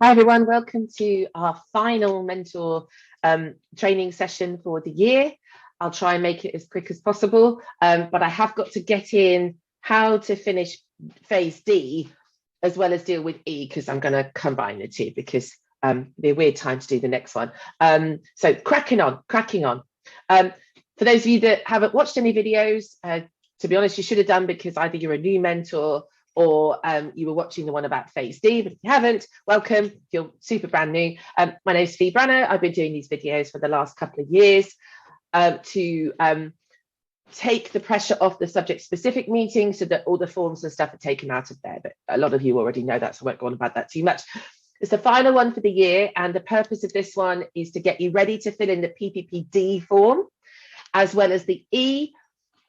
Hi everyone, welcome to our final mentor training session for the year. I'll try and make it as quick as possible, but I have got to get in how to finish phase D as well as deal with E, because I'm going to combine the two because it'll be a weird time to do the next one. So cracking on. For those of you that haven't watched any videos, to be honest, you should have done, because either you're a new mentor or you were watching the one about phase D, but if you haven't, welcome. If you're super brand new, my name is Fee Branner. I've been doing these videos for the last couple of years to take the pressure off the subject specific meetings so that all the forms and stuff are taken out of there. But a lot of you already know that, so I won't go on about that too much. It's the final one for the year, and the purpose of this one is to get you ready to fill in the PPPD form, as well as the E,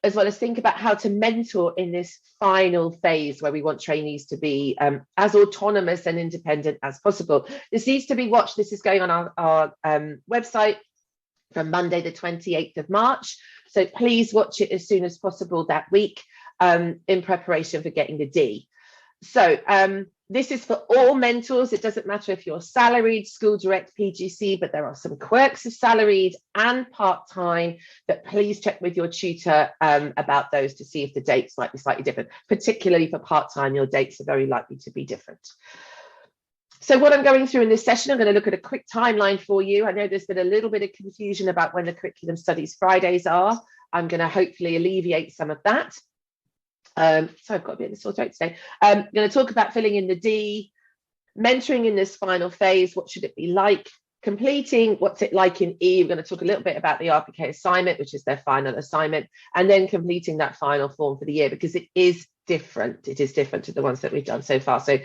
as well as think about how to mentor in this final phase where we want trainees to be as autonomous and independent as possible. This needs to be watched. This is going on our website from Monday, the 28th of March. So please watch it as soon as possible that week in preparation for getting the D. So this is for all mentors. It doesn't matter if you're salaried, school direct, PGC, but there are some quirks of salaried and part-time, but please check with your tutor about those to see if the dates might be slightly different. Particularly for part-time, your dates are very likely to be different. So what I'm going through in this session, I'm going to look at a quick timeline for you. I know there's been a little bit of confusion about when the Curriculum Studies Fridays are. I'm going to hopefully alleviate some of that. So I've got a bit of a sore throat today. I'm going to talk about filling in the D, mentoring in this final phase. What should it be like? Completing, what's it like in E? We're going to talk a little bit about the RPK assignment, which is their final assignment, and then completing that final form for the year, because it is different. It is different to the ones that we've done so far. So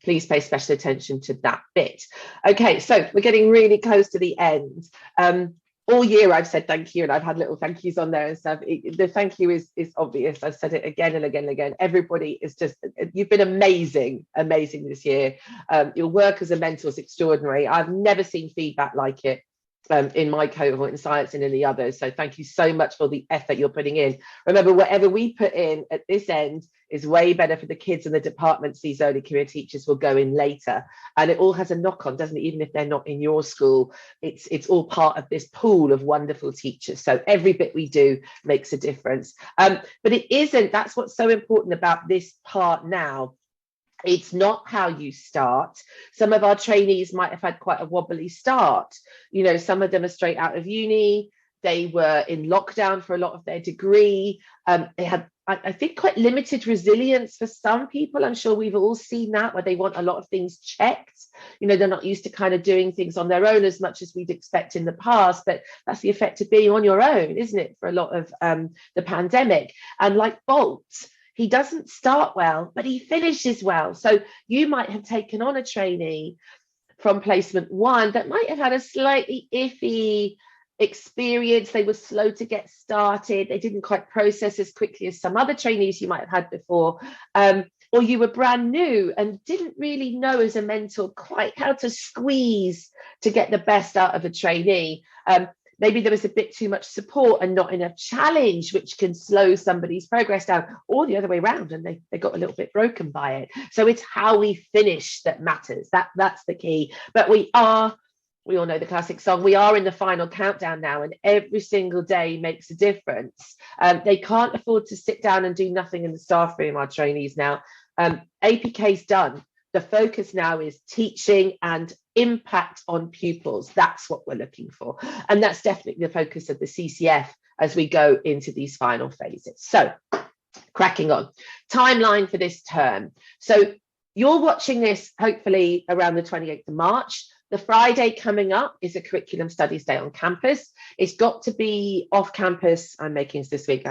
please pay special attention to that bit. Okay, so we're getting really close to the end. All year I've said thank you, and I've had little thank yous on there and stuff. The thank you is obvious. I've said it again and again and again. Everybody is just, you've been amazing this year. Your work as a mentor is extraordinary. I've never seen feedback like it in my cohort in science and in the others. So thank you so much for the effort you're putting in. Remember, whatever we put in at this end is way better for the kids and the departments these early career teachers will go in later. And it all has a knock on, doesn't it? Even if they're not in your school, it's all part of this pool of wonderful teachers. So every bit we do makes a difference. But it isn't, that's what's so important about this part now. It's not how you start. Some of our trainees might have had quite a wobbly start. You know, some of them are straight out of uni. They were in lockdown for a lot of their degree. They had, I think, quite limited resilience for some people. I'm sure we've all seen that, where they want a lot of things checked. You know, they're not used to kind of doing things on their own as much as we'd expect in the past. But that's the effect of being on your own, isn't it, for a lot of the pandemic. And like Bolt, he doesn't start well, but he finishes well. So you might have taken on a trainee from placement one that might have had a slightly iffy experience. They were slow to get started. They didn't quite process as quickly as some other trainees you might have had before. Or you were brand new and didn't really know as a mentor quite how to squeeze to get the best out of a trainee. Maybe there was a bit too much support and not enough challenge, which can slow somebody's progress down, or the other way around, and they got a little bit broken by it. So it's how we finish that matters. That's the key. But we all know the classic song, we are in the final countdown now, and every single day makes a difference. They can't afford to sit down and do nothing in the staff room, our trainees now. APK's done. The focus now is teaching and impact on pupils. That's what we're looking for. And that's definitely the focus of the CCF as we go into these final phases. So cracking on. Timeline for this term. So you're watching this hopefully around the 28th of March. The Friday coming up is a Curriculum Studies Day on campus. It's got to be off campus. I'm making this week.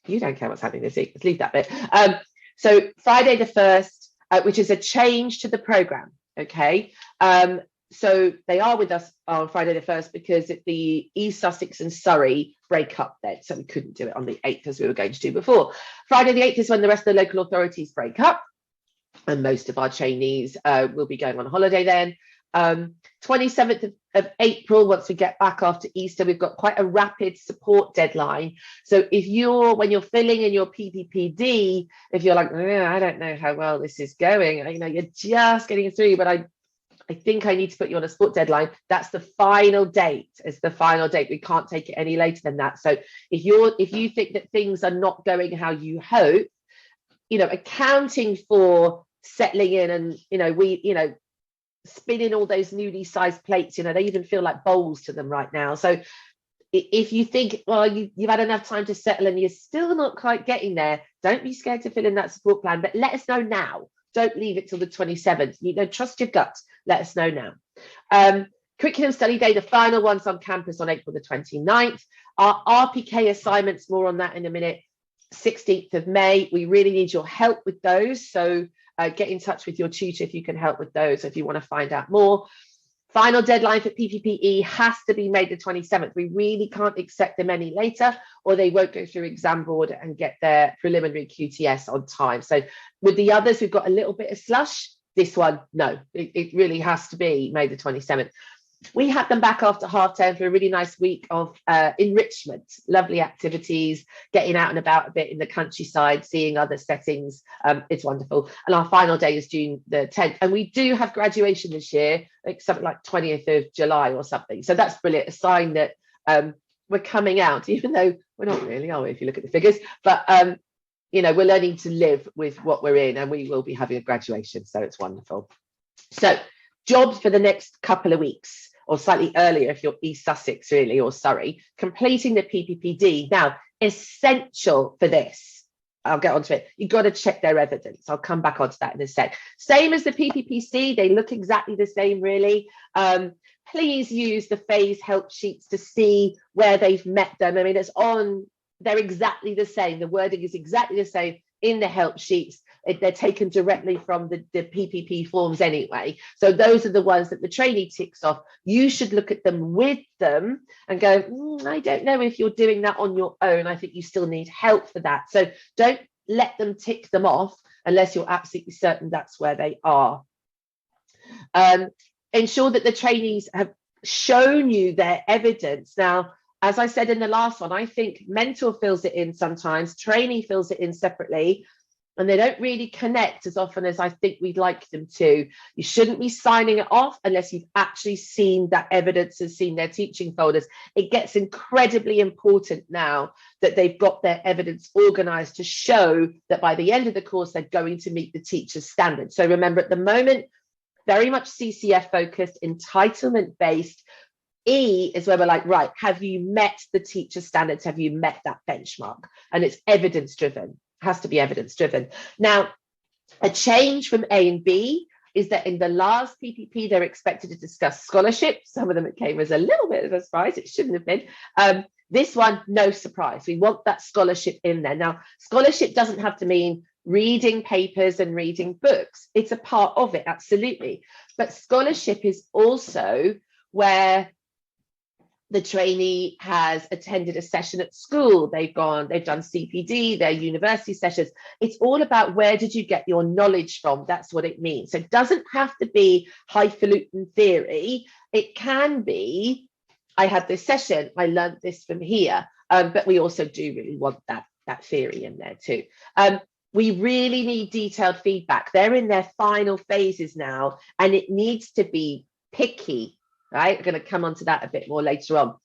You don't care what's happening this week. Let's leave that bit. So Friday the 1st, which is a change to the programme, okay? So they are with us on Friday the 1st because the East Sussex and Surrey break up then, so we couldn't do it on the 8th as we were going to do before. Friday the 8th is when the rest of the local authorities break up, and most of our trainees will be going on holiday then. 27th of April, once we get back after Easter, we've got quite a rapid support deadline. So when you're filling in your PPPD, if you're like, I don't know how well this is going, you're just getting through, but I think I need to put you on a sport deadline. That's the final date. It's the final date. We can't take it any later than that. So if you think that things are not going how you hope, accounting for settling in and, spinning all those newly sized plates, they even feel like bowls to them right now. So if you think, well, you've had enough time to settle and you're still not quite getting there, don't be scared to fill in that support plan, but let us know now. Don't leave it till the 27th. Trust your gut. Let us know now. Curriculum study day, the final one's on campus on April the 29th. Our RPK assignments, more on that in a minute, 16th of May. We really need your help with those. So get in touch with your tutor if you can help with those, if you want to find out more. Final deadline for PPPE has to be May the 27th. We really can't accept them any later, or they won't go through exam board and get their preliminary QTS on time. So with the others, we've got a little bit of slush. This one, no, it really has to be May the 27th. We had them back after half term for a really nice week of enrichment, lovely activities, getting out and about a bit in the countryside, seeing other settings. It's wonderful. And our final day is June the 10th. And we do have graduation this year, like something like 20th of July or something. So that's brilliant, a sign that we're coming out, even though we're not really, are we, if you look at the figures. But, we're learning to live with what we're in, and we will be having a graduation. So it's wonderful. So jobs for the next couple of weeks, or slightly earlier if you're East Sussex, really, or Surrey, completing the PPPD. Now, essential for this, I'll get onto it, you've got to check their evidence. I'll come back onto that in a sec. Same as the PPPC, they look exactly the same, really. Please use the phase help sheets to see where they've met them. I mean, they're exactly the same. The wording is exactly the same in the help sheets. They're taken directly from the PPP forms anyway. So those are the ones that the trainee ticks off. You should look at them with them and go, I don't know if you're doing that on your own. I think you still need help for that. So don't let them tick them off unless you're absolutely certain that's where they are. Ensure that the trainees have shown you their evidence. Now, as I said in the last one, I think mentor fills it in sometimes, trainee fills it in separately, and they don't really connect as often as I think we'd like them to. You shouldn't be signing it off unless you've actually seen that evidence and seen their teaching folders. It gets incredibly important now that they've got their evidence organised to show that by the end of the course, they're going to meet the teacher's standards. So remember, at the moment, very much CCF focused, entitlement based. E is where we're like, right, have you met the teacher standards? Have you met that benchmark? And it's evidence driven, has to be evidence driven. Now, a change from A and B is that in the last PPP, they're expected to discuss scholarship. Some of them, it came as a little bit of a surprise. It shouldn't have been. This one, no surprise. We want that scholarship in there. Now, scholarship doesn't have to mean reading papers and reading books. It's a part of it, absolutely. But scholarship is also where the trainee has attended a session at school, they've done CPD, their university sessions. It's all about where did you get your knowledge from? That's what it means. So it doesn't have to be highfalutin theory. It can be, I had this session, I learned this from here, but we also do really want that theory in there too. We really need detailed feedback. They're in their final phases now, and it needs to be picky. Right, I'm going to come on to that a bit more later on.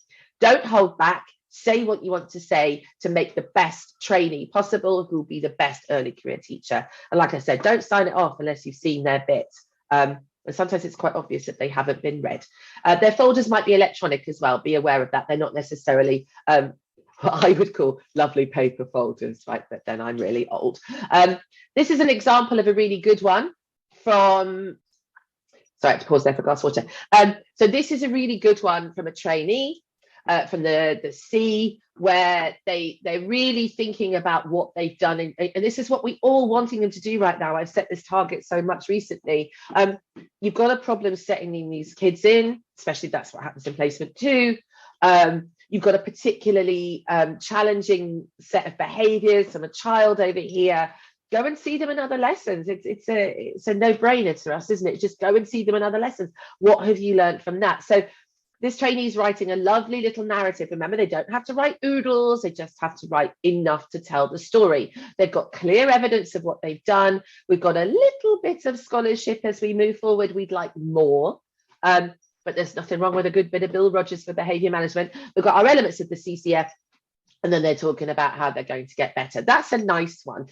Don't hold back. Say what you want to say to make the best trainee possible, who will be the best early career teacher. And like I said, don't sign it off unless you've seen their bit. And sometimes it's quite obvious that they haven't been read. Their folders might be electronic as well. Be aware of that. They're not necessarily what I would call lovely paper folders, right? But then I'm really old. This is an example of a really good one from... Sorry, I have to pause there for a glass of water. So this is a really good one from a trainee from the C, where they're really thinking about what they've done. And this is what we all wanting them to do right now. I've set this target so much recently. You've got a problem setting these kids in, especially that's what happens in placement too. You've got a particularly challenging set of behaviours from a child over here. Go and see them in other lessons. It's a no-brainer to us, isn't it? Just go and see them in other lessons. What have you learned from that? So this trainee is writing a lovely little narrative. Remember, they don't have to write oodles, they just have to write enough to tell the story. They've got clear evidence of what they've done. We've got a little bit of scholarship as we move forward. We'd like more. But there's nothing wrong with a good bit of Bill Rogers for behaviour management. We've got our elements of the CCF, and then they're talking about how they're going to get better. That's a nice one.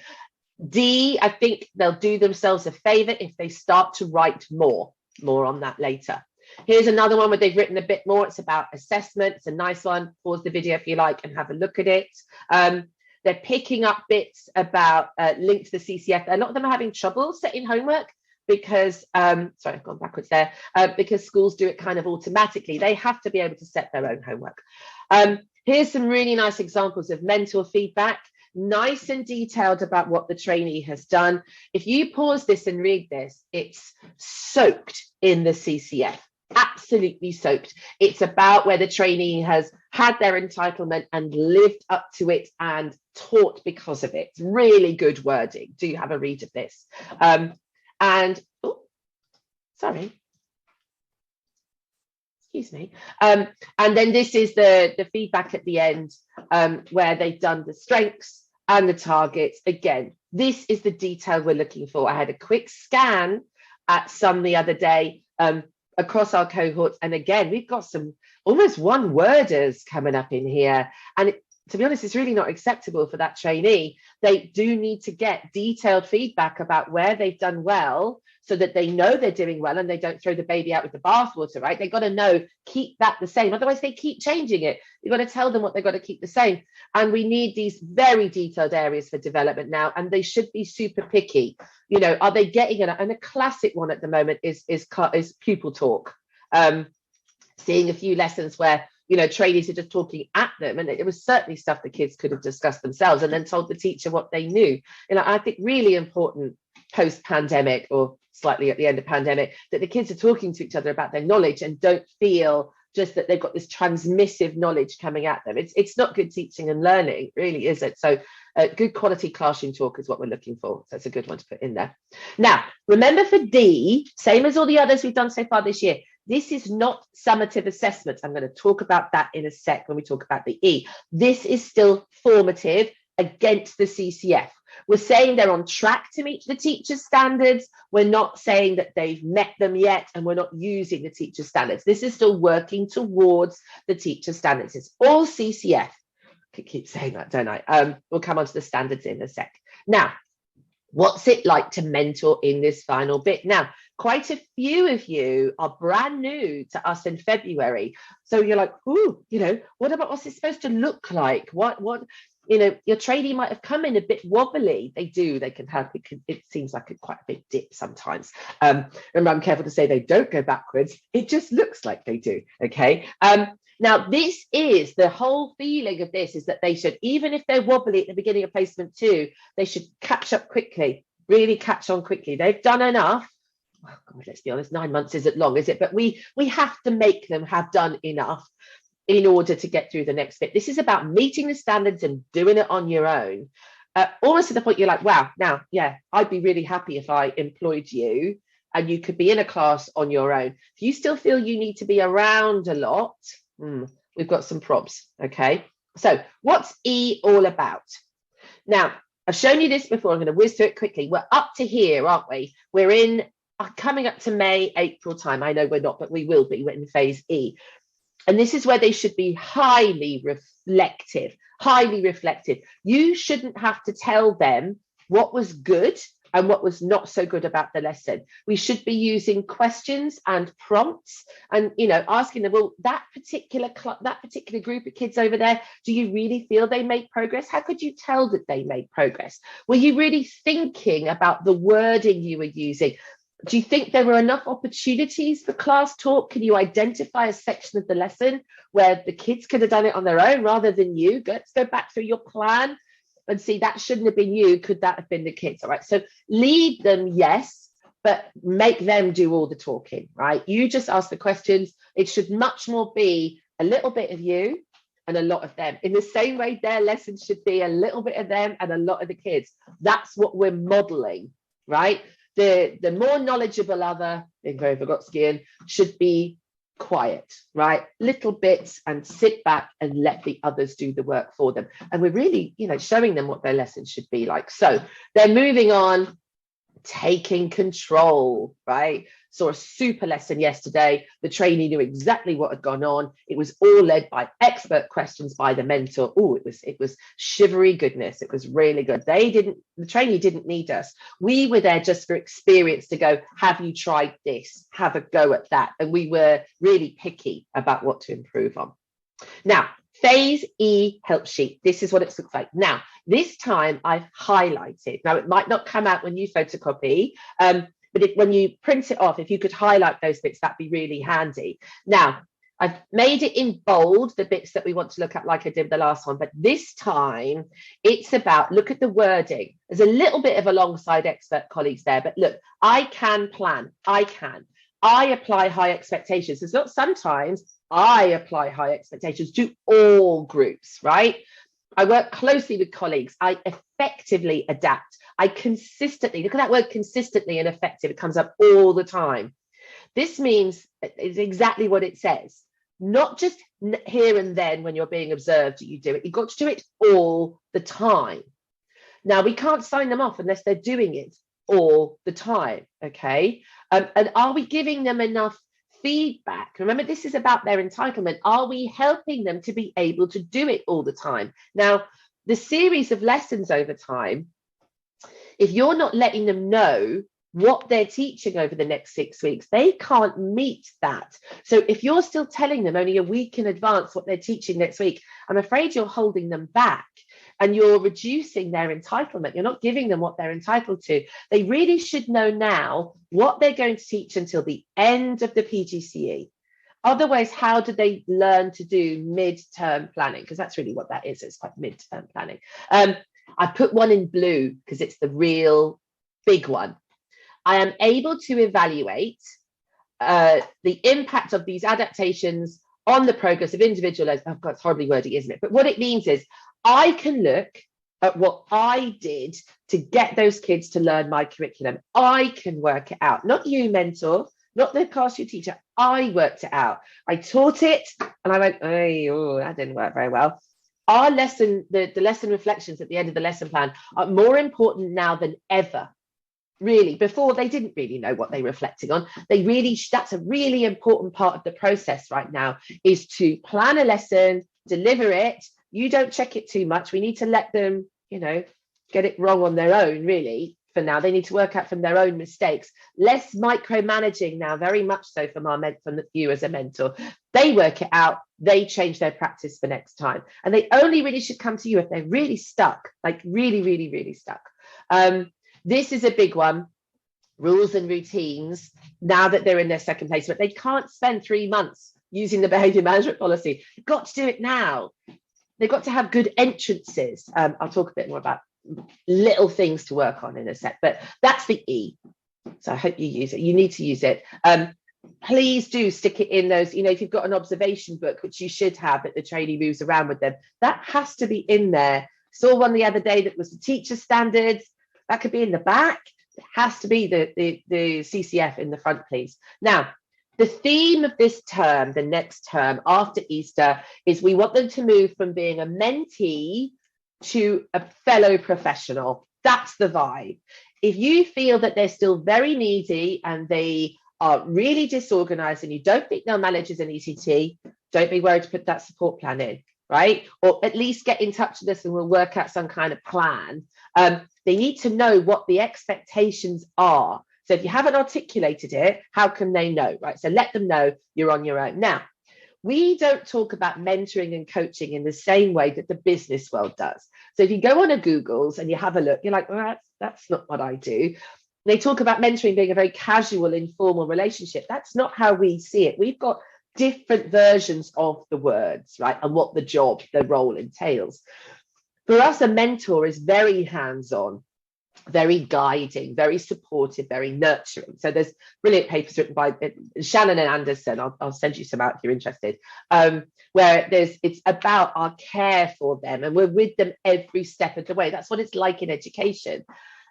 D, I think they'll do themselves a favour if they start to write more. More on that later. Here's another one where they've written a bit more. It's about assessment. It's a nice one. Pause the video if you like and have a look at it. They're picking up bits about linked to the CCF. A lot of them are having trouble setting homework because, sorry, I've gone backwards there, because schools do it kind of automatically. They have to be able to set their own homework. Here's some really nice examples of mentor feedback, nice and detailed about what the trainee has done. If you pause this and read this, it's soaked in the CCF, absolutely soaked. It's about where the trainee has had their entitlement and lived up to it and taught because of it. Really good wording. Do have a read of this. Excuse me. And then this is the feedback at the end, where they've done the strengths and the targets. Again, this is the detail we're looking for. I had a quick scan at some the other day across our cohorts. And again, we've got some almost one-worders coming up in here. And to be honest, it's really not acceptable for that trainee. They do need to get detailed feedback about where they've done well, so that they know they're doing well and they don't throw the baby out with the bathwater, right? They've got to know, keep that the same. Otherwise, they keep changing it. You've got to tell them what they've got to keep the same. And we need these very detailed areas for development now, and they should be super picky. You know, are they getting it? And a classic one at the moment is pupil talk. Seeing a few lessons where, you know, trainees are just talking at them, and it was certainly stuff the kids could have discussed themselves and then told the teacher what they knew. You know, I think really important post-pandemic or slightly at the end of pandemic, that the kids are talking to each other about their knowledge and don't feel just that they've got this transmissive knowledge coming at them. It's not good teaching and learning, really, is it? So good quality classroom talk is what we're looking for. So it's a good one to put in there. Now, remember for D, same as all the others we've done so far this year, this is not summative assessment. I'm going to talk about that in a sec when we talk about the E. This is still formative against the CCF. We're saying they're on track to meet the teacher's standards. We're not saying that they've met them yet, and we're not using the teacher's standards. This is still working towards the teacher's standards. It's all CCF. I keep saying that, don't I? We'll come on to the standards in a sec. Now, what's it like to mentor in this final bit? Now, quite a few of you are brand new to us in February. So you're like, ooh, you know, what about what's it supposed to look like? What, you know, your trainee might have come in a bit wobbly. They do, they can have, it seems like quite a big dip sometimes. Remember, I'm careful to say they don't go backwards. It just looks like they do, okay? Now, this is the whole feeling of this, is that they should, even if they're wobbly at the beginning of placement 2, they should catch up quickly, really catch on quickly. They've done enough. Well, God, let's be honest, 9 months isn't long, is it? But we have to make them have done enough in order to get through the next bit. This is about meeting the standards and doing it on your own. Almost to the point you're like, wow, now, yeah, I'd be really happy if I employed you and you could be in a class on your own. If you still feel you need to be around a lot, we've got some probs, okay? So what's E all about? Now, I've shown you this before. I'm going to whiz through it quickly. We're up to here, aren't we? We're in coming up to May, April time. I know we're not, but we will be. We're in phase E. And this is where they should be highly reflective, highly reflective. You shouldn't have to tell them what was good and what was not so good about the lesson. We should be using questions and prompts and, you know, asking them, well, that particular group of kids over there, do you really feel they made progress? How could you tell that they made progress? Were you really thinking about the wording you were using? Do you think there were enough opportunities for class talk? Can you identify a section of the lesson where the kids could have done it on their own rather than you? Let's go back through your plan and see, that shouldn't have been you. Could that have been the kids? All right. So lead them, yes, but make them do all the talking, right? You just ask the questions. It should much more be a little bit of you and a lot of them. In the same way, their lessons should be a little bit of them and a lot of the kids. That's what we're modeling, right? The more knowledgeable other, in Vygotsky, should be quiet, right? Little bits, and sit back and let the others do the work for them. And we're really, showing them what their lesson should be like. So they're moving on, taking control, right? Saw a super lesson yesterday. The trainee knew exactly what had gone on. It was all led by expert questions by the mentor. Oh, it was shivery goodness. It was really good. The trainee didn't need us. We were there just for experience to go, have you tried this? Have a go at that. And we were really picky about what to improve on. Now, phase E help sheet. This is what it looks like. Now, this time I've highlighted. Now, it might not come out when you photocopy, but when you print it off, if you could highlight those bits, that'd be really handy. Now, I've made it in bold, the bits that we want to look at, like I did the last one, but this time it's about, look at the wording. There's a little bit of alongside expert colleagues there, but look, I can plan. I apply high expectations. It's not sometimes, I apply high expectations to all groups, right? I work closely with colleagues. I effectively adapt. I consistently, look at that word consistently and effective. It comes up all the time. This means it's exactly what it says. Not just here and then when you're being observed, you do it. You've got to do it all the time. Now, we can't sign them off unless they're doing it all the time, okay? And are we giving them enough feedback? Remember, this is about their entitlement. Are we helping them to be able to do it all the time? Now, the series of lessons over time, if you're not letting them know what they're teaching over the next 6 weeks, they can't meet that. So if you're still telling them only a week in advance what they're teaching next week, I'm afraid you're holding them back and you're reducing their entitlement. You're not giving them what they're entitled to. They really should know now what they're going to teach until the end of the PGCE. Otherwise, how do they learn to do mid-term planning? Because that's really what that is. It's like mid-term planning. I put one in blue because it's the real big one. I am able to evaluate the impact of these adaptations on the progress of individual. Oh God, it's horribly wordy, isn't it? But what it means is I can look at what I did to get those kids to learn my curriculum. I can work it out, not you, mentor, not the class you teacher. I worked it out. I taught it and I went, oh, that didn't work very well. Our lesson, the lesson reflections at the end of the lesson plan are more important now than ever. Really, before they didn't really know what they were reflecting on. That's a really important part of the process right now, is to plan a lesson, deliver it. You don't check it too much. We need to let them, get it wrong on their own, really. For now, they need to work out from their own mistakes. Less micromanaging now, very much so from you as a mentor. They work it out. They change their practice for next time. And they only really should come to you if they're really stuck, like really, really, really stuck. This is a big one, rules and routines, now that they're in their second placement. They can't spend 3 months using the behaviour management policy. You've got to do it now. They've got to have good entrances. I'll talk a bit more about little things to work on in a sec, but that's the E. So I hope you use it. You need to use it. Please do stick it in those, if you've got an observation book, which you should have, that the trainee moves around with them, that has to be in there. Saw one the other day that was the teacher standards. That could be in the back. It has to be the CCF in the front, please. Now, the theme of this term, the next term after Easter, is we want them to move from being a mentee to a fellow professional. That's the vibe. If you feel that they're still very needy and they are really disorganized and you don't think they'll manage as an ECT, don't be worried to put that support plan in, right? Or at least get in touch with us and we'll work out some kind of plan. They need to know what the expectations are. So if you haven't articulated it, how can they know, right? So let them know you're on your own. Now, we don't talk about mentoring and coaching in the same way that the business world does. So if you go on a Google's and you have a look, you're like, well, that's not what I do. They talk about mentoring being a very casual, informal relationship. That's not how we see it. We've got different versions of the words, right? And what the role entails. For us, a mentor is very hands-on, very guiding, very supportive, very nurturing. So there's brilliant papers written by Shannon and Anderson. I'll send you some out if you're interested, where it's about our care for them and we're with them every step of the way. That's what it's like in education.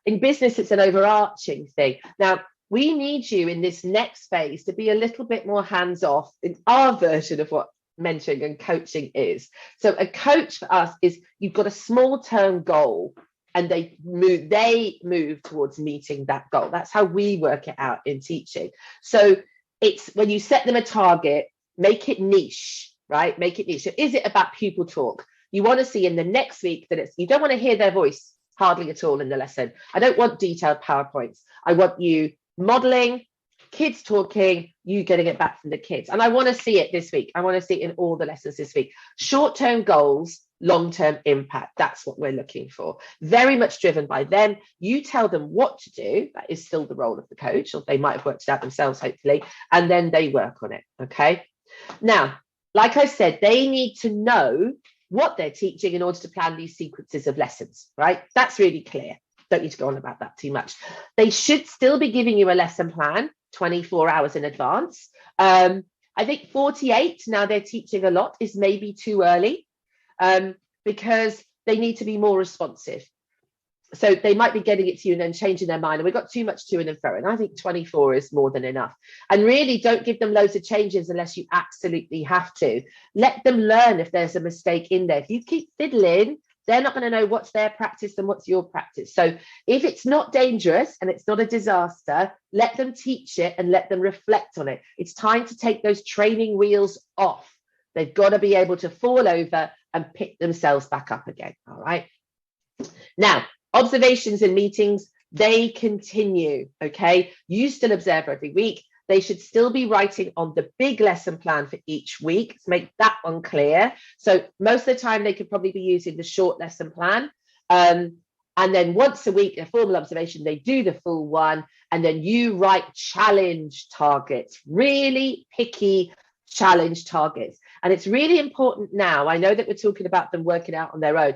In business, it's an overarching thing. Now, we need you in this next phase to be a little bit more hands-off in our version of what mentoring and coaching is. So a coach for us is, you've got a small term goal and they move towards meeting that goal. That's how we work it out in teaching. So it's when you set them a target, make it niche, right? Make it niche. So is it about pupil talk? You want to see in the next week that you don't want to hear their voice hardly at all in the lesson. I don't want detailed PowerPoints. I want you modeling, kids talking, you getting it back from the kids. And I want to see it this week. I want to see it in all the lessons this week. Short-term goals, long-term impact. That's what we're looking for. Very much driven by them. You tell them what to do. That is still the role of the coach, or they might have worked it out themselves, hopefully, and then they work on it. Okay. Now, like I said, they need to know what they're teaching in order to plan these sequences of lessons, right? That's really clear. Don't need to go on about that too much. They should still be giving you a lesson plan 24 hours in advance. I think 48, now they're teaching a lot, is maybe too early, because they need to be more responsive. So they might be getting it to you and then changing their mind, and we've got too much to and fro. And I think 24 is more than enough. And really, don't give them loads of changes unless you absolutely have to. Let them learn if there's a mistake in there. If you keep fiddling, they're not going to know what's their practice and what's your practice. So if it's not dangerous and it's not a disaster, let them teach it and let them reflect on it. It's time to take those training wheels off. They've got to be able to fall over and pick themselves back up again. All right. Now, observations and meetings, they continue. Okay. You still observe every week. They should still be writing on the big lesson plan for each week. Let's make that one clear. So most of the time they could probably be using the short lesson plan. And then once a week, a formal observation, they do the full one. And then you write challenge targets, really picky challenge targets. And it's really important now. I know that we're talking about them working out on their own.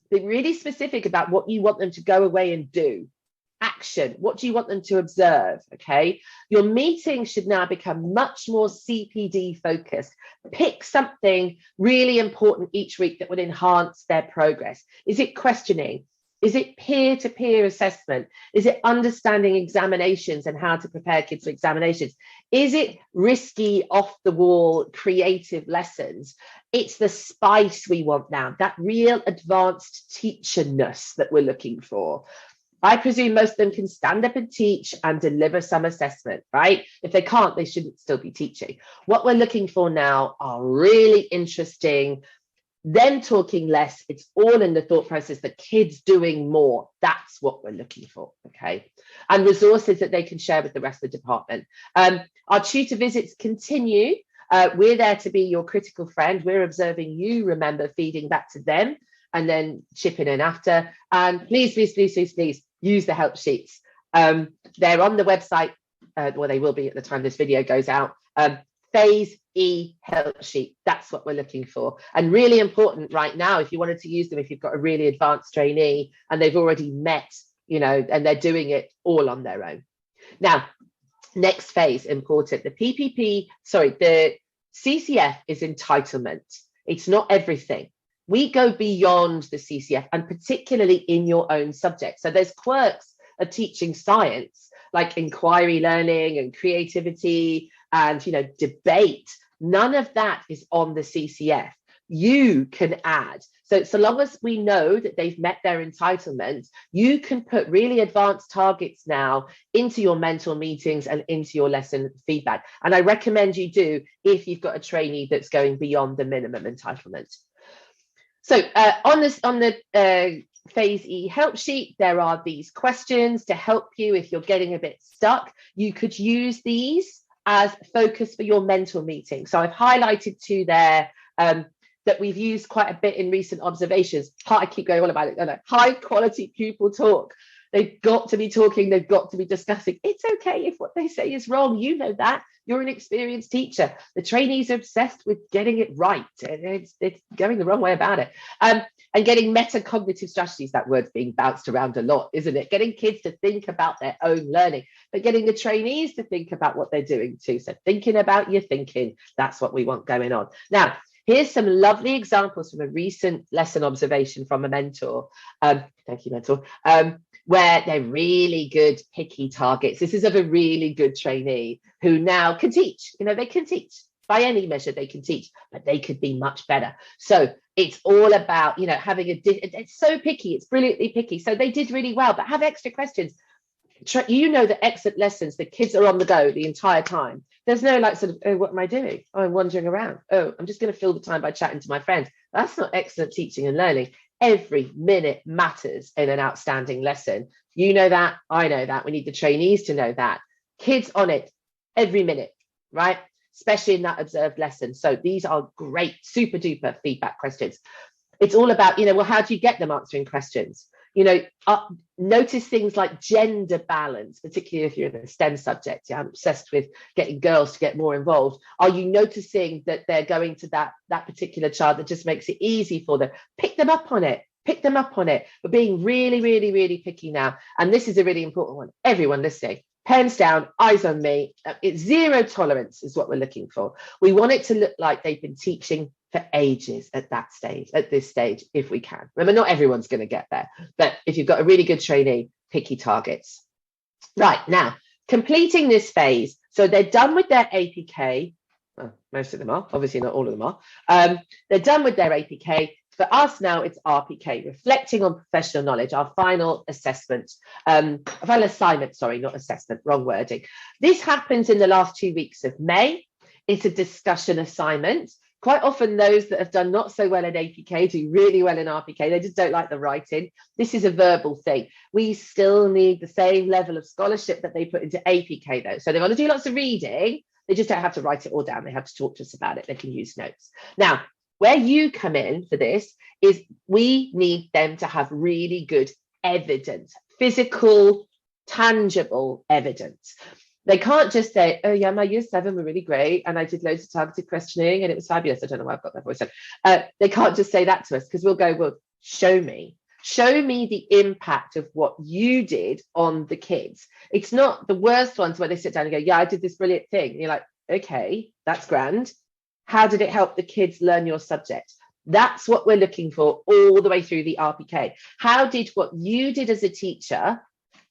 Be really specific about what you want them to go away and do. Action. What do you want them to observe? Okay. Your meeting should now become much more CPD focused. Pick something really important each week that would enhance their progress. Is it questioning? Is it peer-to-peer assessment? Is it understanding examinations and how to prepare kids for examinations? Is it risky, off-the-wall, creative lessons? It's the spice we want now, that real advanced teacherness that we're looking for. I presume most of them can stand up and teach and deliver some assessment, right? If they can't, they shouldn't still be teaching. What we're looking for now are really interesting, them talking less. It's all in the thought process, the kids doing more. That's what we're looking for, okay? And resources that they can share with the rest of the department. Our tutor visits continue. We're there to be your critical friend. We're observing you, remember, feeding back to them and then chipping in after. And please, please, please, please, please use the help sheets. They're on the website, well, they will be at the time this video goes out. Phase E help sheet, that's what we're looking for. And really important right now, if you wanted to use them, if you've got a really advanced trainee and they've already met, you know, and they're doing it all on their own. Now, next phase, important, the CCF is entitlement. It's not everything. We go beyond the CCF, and particularly in your own subject. So there's quirks of teaching science, like inquiry learning and creativity and, you know, debate. None of that is on the CCF. You can add. So long as we know that they've met their entitlement, you can put really advanced targets now into your mentor meetings and into your lesson feedback. And I recommend you do if you've got a trainee that's going beyond the minimum entitlement. So on the Phase E help sheet, there are these questions to help you if you're getting a bit stuck. You could use these as focus for your mentor meeting. So I've highlighted two there that we've used quite a bit in recent observations. I keep going on about it, don't I? High quality pupil talk. They've got to be talking, they've got to be discussing. It's okay if what they say is wrong. You know that. You're an experienced teacher. The trainees are obsessed with getting it right. It's going the wrong way about it. And getting metacognitive strategies, that word's being bounced around a lot, isn't it? Getting kids to think about their own learning, but getting the trainees to think about what they're doing too. So thinking about your thinking, that's what we want going on. Now, here's some lovely examples from a recent lesson observation from a mentor. Thank you, mentor. where they're really good picky targets. This is of a really good trainee who now can teach. You know, they can teach by any measure, they can teach, but they could be much better. So it's all about, you know, having it's so picky, it's brilliantly picky. So they did really well, but have extra questions. You know, the exit lessons, the kids are on the go the entire time. There's no like sort of, oh, what am I doing? Oh, I'm wandering around. Oh, I'm just going to fill the time by chatting to my friends. That's not excellent teaching and learning. Every minute matters in an outstanding lesson. You know that, I know that. We need the trainees to know that. Kids on it every minute, right? Especially in that observed lesson. So these are great, super duper feedback questions. It's all about, you know, well, how do you get them answering questions? You know, notice things like gender balance, particularly if you're in a STEM subject. Yeah, I'm obsessed with getting girls to get more involved. Are you noticing that they're going to that particular child that just makes it easy for them? Pick them up on it. Pick them up on it. We're being really, really, really picky now. And this is a really important one. Everyone listening, pens down, eyes on me. It's zero tolerance is what we're looking for. We want it to look like they've been teaching for ages at this stage, if we can. Remember, not everyone's going to get there, but if you've got a really good trainee, picky targets. Right, now, completing this phase, so they're done with their APK. Well, most of them are, obviously not all of them are. They're done with their APK. For us now, it's RPK, reflecting on professional knowledge, our final assessment, final assignment, sorry, not assessment, wrong wording. This happens in the last 2 weeks of May. It's a discussion assignment. Quite often those that have done not so well in APK do really well in RPK. They just don't like the writing. This is a verbal thing. We still need the same level of scholarship that they put into APK though. So they want to do lots of reading. They just don't have to write it all down. They have to talk to us about it. They can use notes. Now, where you come in for this is we need them to have really good evidence, physical, tangible evidence. They can't just say, oh yeah, my year 7 were really great and I did loads of targeted questioning and it was fabulous. I don't know why I've got that voice on. They can't just say that to us because we'll go, well, show me the impact of what you did on the kids. It's not the worst ones where they sit down and go, yeah, I did this brilliant thing. And you're like, okay, that's grand. How did it help the kids learn your subject? That's what we're looking for all the way through the RPK. How did what you did as a teacher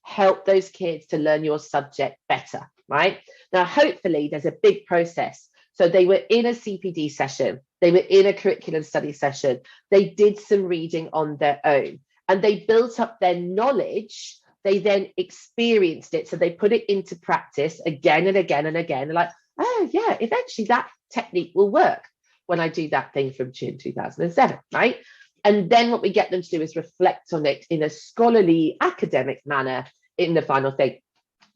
help those kids to learn your subject better, right? Now, hopefully there's a big process. So they were in a CPD session, they were in a curriculum study session, they did some reading on their own and they built up their knowledge. They then experienced it. So they put it into practice again and again and again. They're like, oh yeah, eventually that technique will work when I do that thing from June 2007, right? And then what we get them to do is reflect on it in a scholarly, academic manner in the final thing.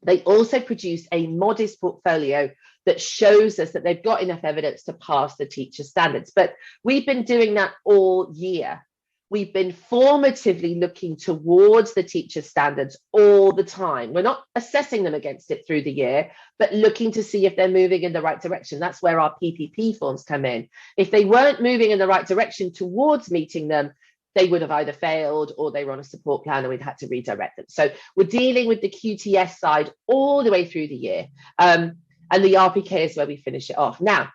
They also produce a modest portfolio that shows us that they've got enough evidence to pass the teacher standards. But we've been doing that all year. We've been formatively looking towards the teacher standards all the time. We're not assessing them against it through the year, but looking to see if they're moving in the right direction. That's where our PPP forms come in. If they weren't moving in the right direction towards meeting them, they would have either failed or they were on a support plan and we'd had to redirect them. So we're dealing with the QTS side all the way through the year. And the RPK is where we finish it off. Now,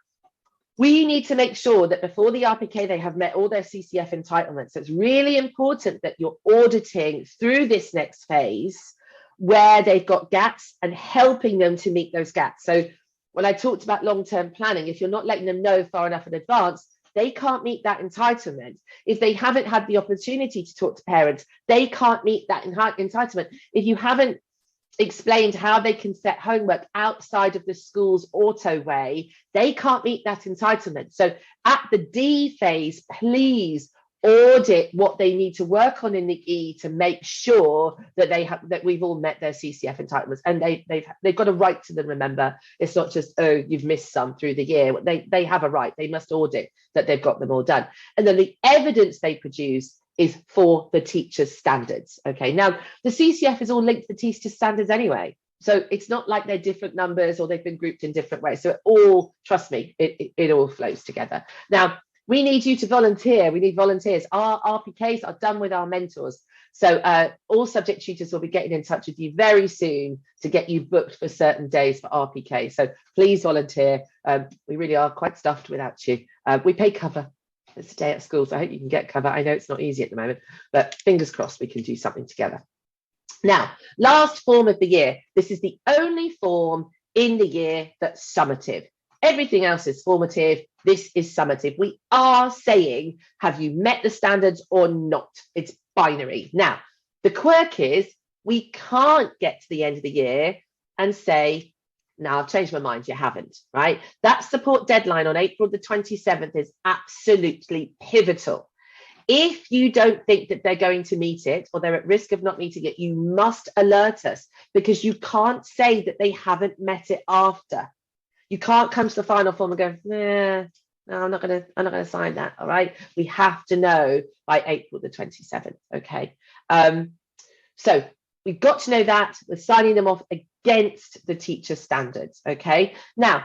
we need to make sure that before the RPK, they have met all their CCF entitlements. So it's really important that you're auditing through this next phase where they've got gaps and helping them to meet those gaps. So when I talked about long-term planning, if you're not letting them know far enough in advance, they can't meet that entitlement. If they haven't had the opportunity to talk to parents, they can't meet that entitlement. If you haven't explained how they can set homework outside of the school's auto way, they can't meet that entitlement. So at the D phase, please audit what they need to work on in the E to make sure that that we've all met their CCF entitlements, and they've got a right to them. Remember, it's not just, oh, you've missed some through the year. They have a right. They must audit that they've got them all done, and then the evidence they produce is for the teacher's standards. Okay, now the CCF is all linked to the teacher's standards anyway, so it's not like they're different numbers or they've been grouped in different ways. So it all, trust me, it all flows together. Now we need you to volunteer. We need volunteers. Our RPKs are done with our mentors, so all subject tutors will be getting in touch with you very soon to get you booked for certain days for RPK. So please volunteer. We really are quite stuffed without you. We pay cover. It's a day at school, so I hope you can get cover. I know it's not easy at the moment, but fingers crossed we can do something together. Now, last form of the year. This is the only form in the year that's summative. Everything else is formative. This is summative. We are saying, have you met the standards or not? It's binary. Now, the quirk is we can't get to the end of the year and say, now I've changed my mind, you haven't, right? That support deadline on April the 27th is absolutely pivotal. If you don't think that they're going to meet it or they're at risk of not meeting it, you must alert us, because you can't say that they haven't met it after. You can't come to the final form and go, no, I'm not gonna sign that. All right. We have to know by April the 27th. Okay. So we've got to know that we're signing them off against the teacher standards. Okay. Now,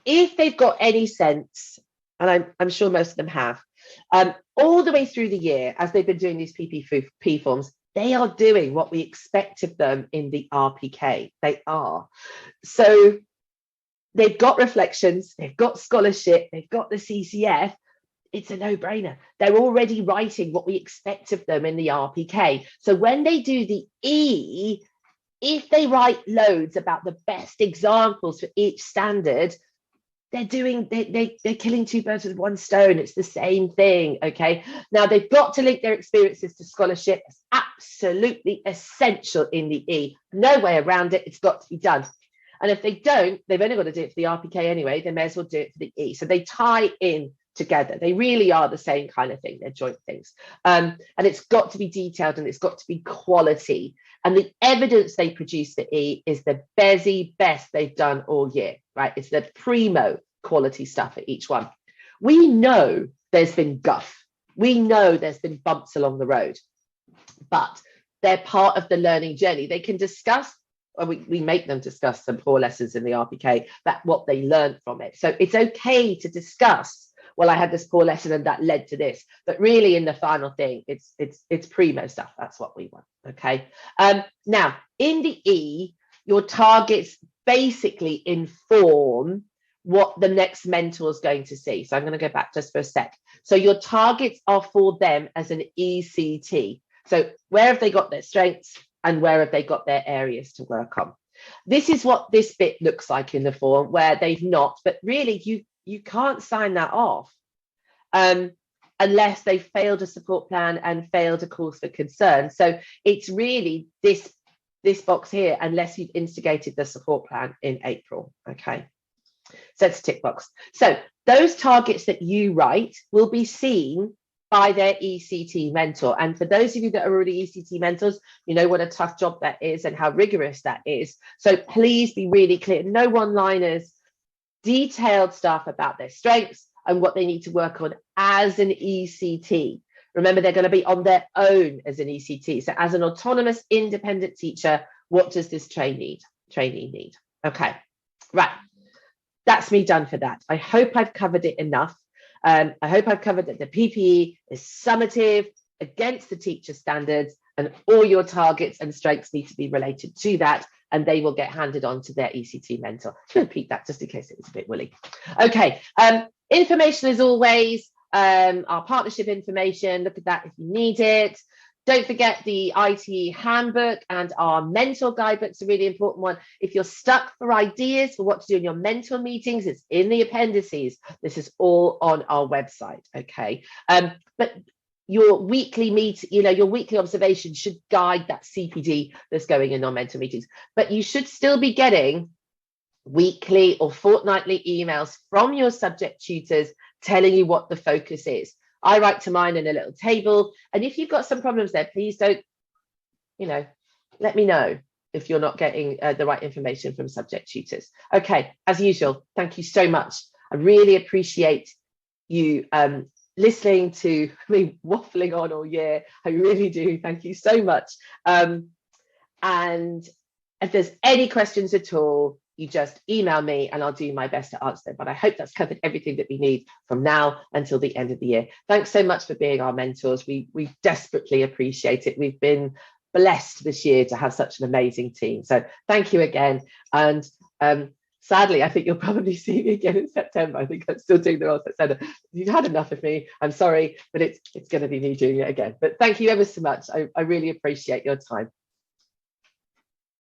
if they've got any sense, and I'm sure most of them have, all the way through the year, as they've been doing these PPP forms, they are doing what we expect of them in the RPK. They are. So they've got reflections, they've got scholarship, they've got the CCF. It's a no-brainer. They're already writing what we expect of them in the RPK. So when they do the E, if they write loads about the best examples for each standard, they're killing two birds with one stone. It's the same thing. Okay. Now they've got to link their experiences to scholarship. It's absolutely essential in the E. No way around it. It's got to be done. And if they don't, they've only got to do it for the RPK anyway. They may as well do it for the E. So they tie in together. They really are the same kind of thing. They're joint things. And it's got to be detailed and it's got to be quality. And the evidence they produce for E is the best they've done all year, right? It's the primo quality stuff for each one. We know there's been guff. We know there's been bumps along the road, but they're part of the learning journey. They can discuss, or we make them discuss some poor lessons in the RPK, that what they learned from it. So it's okay to discuss, well, I had this poor lesson and that led to this, but really in the final thing, it's primo stuff. That's what we want. Okay. Now in the E, your targets basically inform what the next mentor is going to see. So I'm going to go back just for a sec. So your targets are for them as an ECT. So where have they got their strengths and where have they got their areas to work on? This is what this bit looks like in the form where they've not, but really you can't sign that off unless they failed a support plan and failed a cause for concern. So it's really this box here, unless you've instigated the support plan in April. Okay, so it's a tick box. So those targets that you write will be seen by their ECT mentor. And for those of you that are already ECT mentors, you know what a tough job that is and how rigorous that is. So please be really clear, no one-liners, detailed stuff about their strengths and what they need to work on as an ECT. Remember, they're going to be on their own as an ECT. So as an autonomous, independent teacher, what does this trainee need? Okay, right. That's me done for that. I hope I've covered it enough. I hope I've covered that the PPE is summative against the teacher standards, and all your targets and strengths need to be related to that, and they will get handed on to their ECT mentor. I'll repeat that just in case it was a bit woolly. Okay, information as always, our partnership information, look at that if you need it. Don't forget the IT handbook and our mentor guidebook's a really important one. If you're stuck for ideas for what to do in your mentor meetings, it's in the appendices. This is all on our website, okay? But your weekly your weekly observation should guide that CPD that's going in on mentor meetings. But you should still be getting weekly or fortnightly emails from your subject tutors telling you what the focus is. I write to mine in a little table. And if you've got some problems there, please don't, let me know if you're not getting the right information from subject tutors. Okay, as usual, thank you so much. I really appreciate you listening to me waffling on all year. I really do. Thank you so much. And if there's any questions at all, you just email me and I'll do my best to answer them. But I hope that's covered everything that we need from now until the end of the year. Thanks so much for being our mentors. We desperately appreciate it. We've been blessed this year to have such an amazing team. So thank you again. And Sadly, I think you'll probably see me again in September. I think I'm still doing the Royal Centre. You've had enough of me. I'm sorry, but it's going to be me doing it again. But thank you ever so much. I really appreciate your time.